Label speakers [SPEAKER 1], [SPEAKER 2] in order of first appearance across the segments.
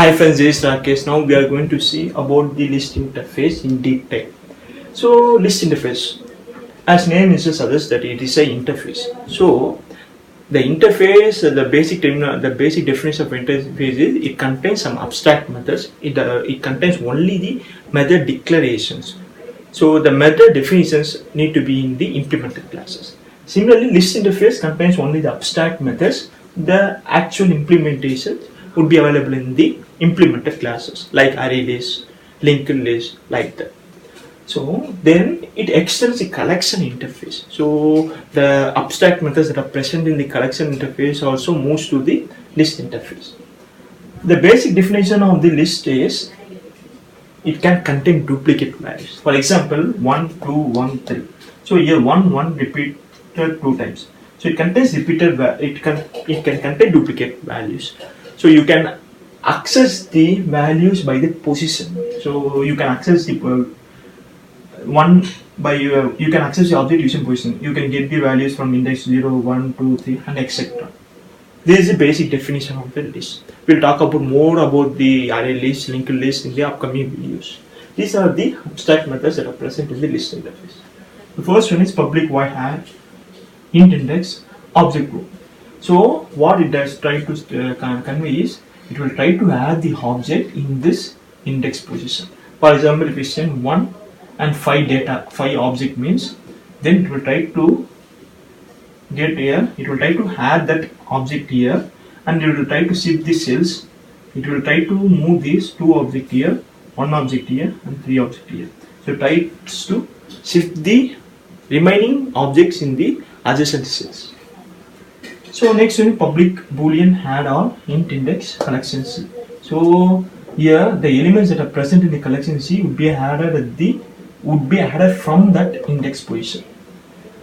[SPEAKER 1] Hi friends, this is Rakesh. Now we are going to see about the list interface in detail. So list interface, as name is suggests that it is a interface. So the interface, the basic definition of interface is it contains some abstract methods. It contains only the method declarations. So the method definitions need to be in the implemented classes. Similarly, list interface contains only the abstract methods. The actual implementations would be available in the implemented classes like array list, linked list, like that. So then it extends the collection interface. So the abstract methods that are present in the collection interface also moves to the list interface. The basic definition of the list is it can contain duplicate values. For example, 1, 2, 1, 3. So here 1 repeated 2 times. So it contains repeated. It can contain duplicate values. So you can access the values by the position. So you can access the one by you can access the object using position. You can get the values from index 0, 1, 2, 3, and etc. This is the basic definition of the list. We'll talk about more about the array list, linked list in the upcoming videos. These are the abstract methods that are present in the list interface. The first one is public void add int index object group. So what it does try to convey is it will try to add the object in this index position. For example, if we send 1 and 5 object means, then it will try to get here, it will try to add that object here, and it will try to shift the cells. It will try to move these 2 object here, 1 object here, and 3 object here. So it tries to shift the remaining objects in the adjacent cells. So next one is public boolean addAll int index collection C. So here the elements that are present in the collection C would be added from that index position.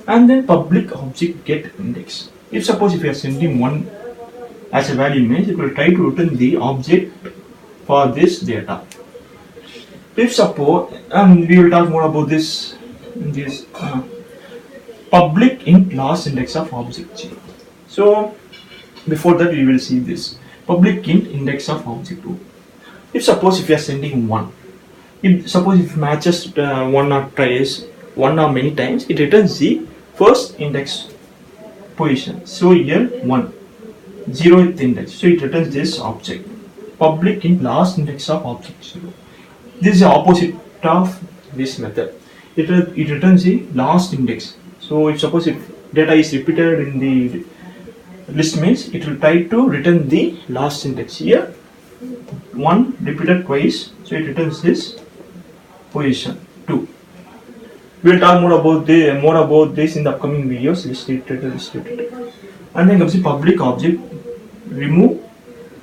[SPEAKER 1] And then public object get index. If you are sending 1 as a value means, it will try to return the object for this data. If suppose, and we will talk more about this in this public int last index of object G. So before that we will see this public int index of object 2. If you are sending 1, if matches 1 or tries 1 or many times, it returns the first index position. So here 1, 0th index. So it returns this object. Public int last index of object 0. This is the opposite of this method. It returns the last index. So if data is repeated in the list means it will try to return the last index. Here 1 repeated twice, so it returns this position 2. We will talk more about this in the upcoming videos. List iterator. And then comes the public object remove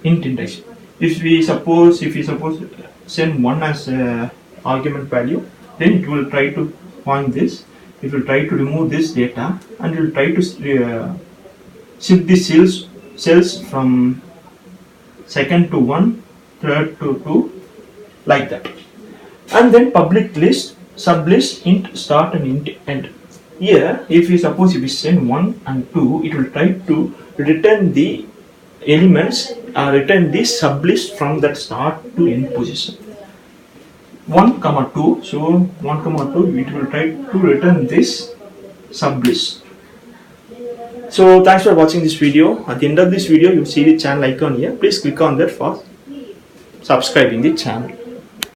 [SPEAKER 1] int index. If we suppose send 1 as argument value, then it will try to find this. It will try to remove this data and it will try to shift the cells from second to 1, third to 2, like that. And then public list, sublist, int start and int end. Here, if we send 1 and 2, it will try to return the elements, return the sublist from that start to end position. 1, 2, so 1, 2, it will try to return this sublist. So thanks for watching this video. At the end of this video, you see the channel icon here. Please click on that for subscribing the channel.